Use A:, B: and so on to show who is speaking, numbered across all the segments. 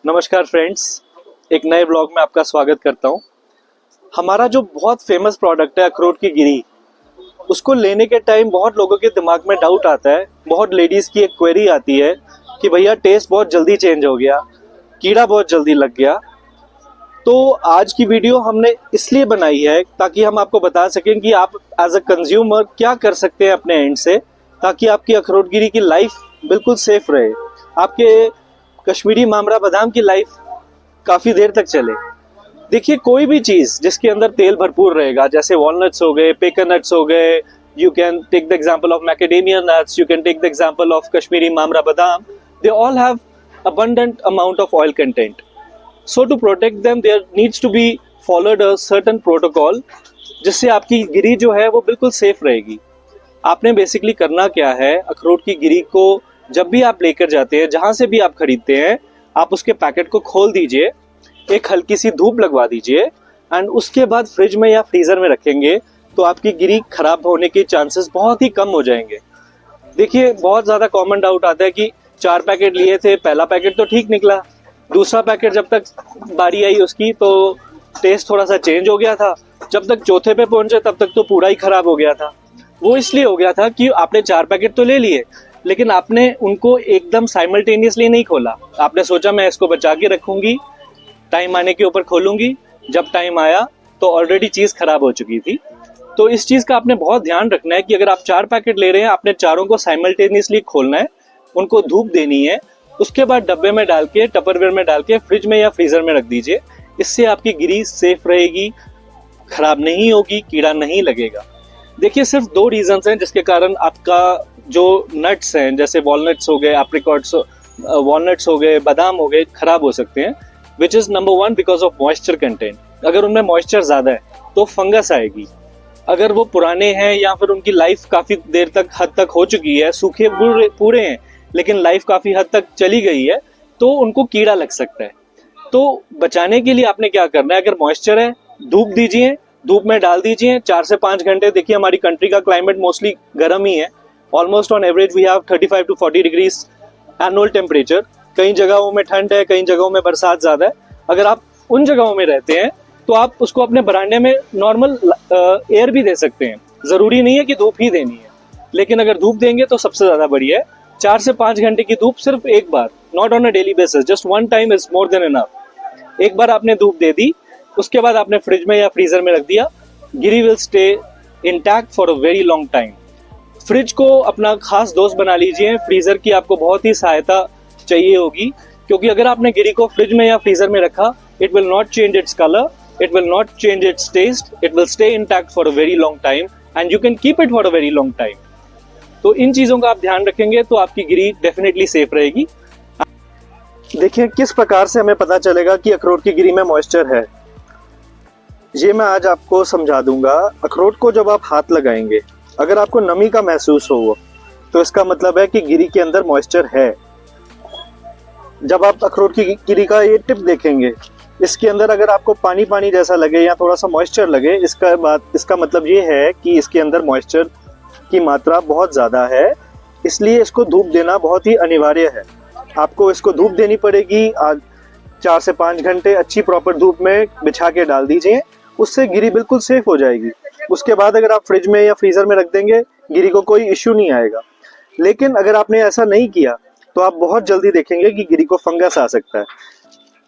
A: नमस्कार फ्रेंड्स, एक नए ब्लॉग में आपका स्वागत करता हूं। हमारा जो बहुत फेमस प्रोडक्ट है अखरोट की गिरी, उसको लेने के टाइम बहुत लोगों के दिमाग में डाउट आता है। बहुत लेडीज़ की एक क्वेरी आती है कि भैया टेस्ट बहुत जल्दी चेंज हो गया, कीड़ा बहुत जल्दी लग गया। तो आज की वीडियो हमने इसलिए बनाई है ताकि हम आपको बता सकें कि आप एज अ कंज्यूमर क्या कर सकते हैं अपने एंड से, ताकि आपकी अखरोट गिरी की लाइफ बिल्कुल सेफ रहे, आपके कश्मीरी मामरा बादाम की लाइफ काफ़ी देर तक चले। देखिए, कोई भी चीज़ जिसके अंदर तेल भरपूर रहेगा, जैसे वॉलनट्स हो गए, पेकन नट्स हो गए, you can take the example of macadamia nuts, you can take the example of Kashmiri Mamra बादाम, they all have abundant amount of oil content. So to protect them there needs to be followed a certain protocol, जिससे आपकी गिरी जो है वो बिल्कुल safe रहेगी। आपने basically करना क्या है, अखरोट की गिरी को जब भी आप लेकर जाते हैं, जहाँ से भी आप खरीदते हैं, आप उसके पैकेट को खोल दीजिए, एक हल्की सी धूप लगवा दीजिए एंड उसके बाद फ्रिज में या फ्रीज़र में रखेंगे तो आपकी गिरी खराब होने के चांसेस बहुत ही कम हो जाएंगे। देखिए, बहुत ज़्यादा कॉमन डाउट आता है कि 4 पैकेट लिए थे, पहला पैकेट तो ठीक निकला, दूसरा पैकेट जब तक बारी आई उसकी तो टेस्ट थोड़ा सा चेंज हो गया था, जब तक चौथे पे पहुंचे तब तक तो पूरा ही खराब हो गया था। वो इसलिए हो गया था कि आपने 4 पैकेट तो ले लिए, लेकिन आपने उनको एकदम साइमल्टेनियसली नहीं खोला। आपने सोचा मैं इसको बचा के रखूंगी, टाइम आने के ऊपर खोलूंगी, जब टाइम आया तो ऑलरेडी चीज़ खराब हो चुकी थी। तो इस चीज़ का आपने बहुत ध्यान रखना है कि अगर आप 4 पैकेट ले रहे हैं, आपने चारों को साइमल्टेनियसली खोलना है, उनको धूप देनी है, उसके बाद डब्बे में डाल के, टपरवेयर में डाल के फ्रिज में या फ्रीज़र में रख दीजिए। इससे आपकी गिरी सेफ रहेगी, खराब नहीं होगी, कीड़ा नहीं लगेगा। देखिए, सिर्फ 2 रीजंस हैं जिसके कारण आपका जो नट्स हैं, जैसे वॉलनट्स हो गए, एप्रिकॉट्स, वॉलनट्स हो गए, बादाम हो गए, खराब हो सकते हैं। Which is number 1 because of moisture content. अगर उनमें मॉइस्चर ज़्यादा है तो फंगस आएगी। अगर वो पुराने हैं या फिर उनकी लाइफ काफ़ी देर तक हद तक हो चुकी है, सूखे पूरे हैं लेकिन लाइफ काफ़ी हद तक चली गई है, तो उनको कीड़ा लग सकता है। तो बचाने के लिए आपने क्या करना है, अगर मॉइस्चर है, धूप दीजिए, धूप में डाल दीजिए 4 से 5 घंटे। देखिए, हमारी कंट्री का क्लाइमेट मोस्टली गर्म ही है, almost on average we have 35 to 40 degrees annual temperature. कई जगहों में ठंड है, कई जगहों में बरसात ज़्यादा है। अगर आप उन जगहों में रहते हैं तो आप उसको अपने बरामदे में नॉर्मल एयर भी दे सकते हैं, ज़रूरी नहीं है कि धूप ही देनी है, लेकिन अगर धूप देंगे तो सबसे ज़्यादा बढ़िया है। 4 से 5 घंटे की धूप सिर्फ एक बार, not on a daily basis, just 1 time is more than enough. एक बार आपने धूप दे दी, उसके बाद आपने फ्रिज में या फ्रीजर में रख दिया, गिरी will stay intact for a very long time. Fridge को अपना खास दोस्त बना लीजिए, फ्रीजर की आपको बहुत ही सहायता चाहिए होगी, क्योंकि अगर आपने गिरी को फ्रिज में या फ्रीजर में रखा, it will not change its colour, it will not change its taste, it will stay intact for a very long time and you can keep it for a very long time. तो इन चीज़ों का आप ध्यान रखेंगे तो आपकी गिरी definitely safe रहेगी। देखिए, किस प्रकार से हमें पता चलेगा कि अखरोट की गिरी में मॉइस्चर है, ये मैं आज आपको समझा दूंगा। अखरोट को जब आप हाथ लगाएंगे, अगर आपको नमी का महसूस हो तो इसका मतलब है कि गिरी के अंदर मॉइस्चर है। जब आप अखरोट की गिरी का ये टिप देखेंगे, इसके अंदर अगर आपको पानी पानी जैसा लगे या थोड़ा सा मॉइस्चर लगे, इसका मतलब ये है कि इसके अंदर मॉइस्चर की मात्रा बहुत ज़्यादा है, इसलिए इसको धूप देना बहुत ही अनिवार्य है। आपको इसको धूप देनी पड़ेगी। आज 4 से 5 घंटे अच्छी प्रॉपर धूप में बिछा के डाल दीजिए, उससे गिरी बिल्कुल सेफ हो जाएगी। उसके बाद अगर आप फ्रिज में या फ्रीज़र में रख देंगे, गिरी को कोई इश्यू नहीं आएगा। लेकिन अगर आपने ऐसा नहीं किया तो आप बहुत जल्दी देखेंगे कि गिरी को फंगस आ सकता है।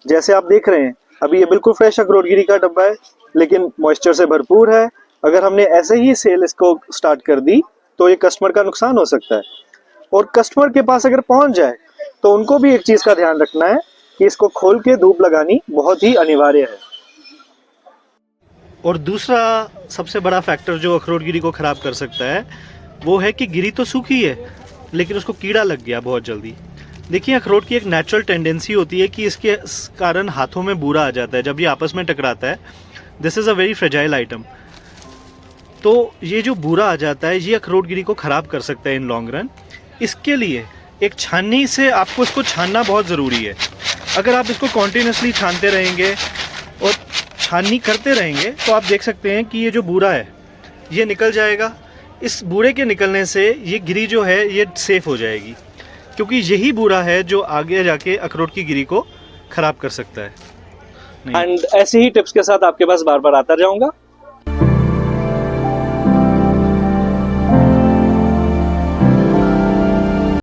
A: जैसे आप देख रहे हैं, अभी ये बिल्कुल फ्रेश अखरोट गिरी का डब्बा है, लेकिन मॉइस्चर से भरपूर है। अगर हमने ऐसे ही सेल इसको स्टार्ट कर दी तो ये कस्टमर का नुकसान हो सकता है, और कस्टमर के पास अगर पहुंच जाए तो उनको भी एक चीज़ का ध्यान रखना है कि इसको खोल के धूप लगानी बहुत ही अनिवार्य है।
B: और दूसरा सबसे बड़ा फैक्टर जो अखरोट गिरी को ख़राब कर सकता है, वो है कि गिरी तो सूखी है लेकिन उसको कीड़ा लग गया बहुत जल्दी। देखिए, अखरोट की एक नेचुरल टेंडेंसी होती है कि इसके कारण हाथों में बूरा आ जाता है जब ये आपस में टकराता है। This is a very fragile item. तो ये जो बूरा आ जाता है, ये अखरोट गिरी को ख़राब कर सकता है इन लॉन्ग रन। इसके लिए एक छाननी से आपको इसको छानना बहुत ज़रूरी है। अगर आप इसको कॉन्टीन्यूसली छानते रहेंगे और छाननी करते रहेंगे तो आप देख सकते हैं कि ये जो बूरा है ये निकल जाएगा। इस बूरे के निकलने से ये गिरी जो है ये सेफ़ हो जाएगी, क्योंकि यही बूरा है जो आगे जाके अखरोट की गिरी को खराब कर सकता है। नहीं।
A: एंड ऐसे ही टिप्स के साथ आपके पास बार बार आता जाऊंगा।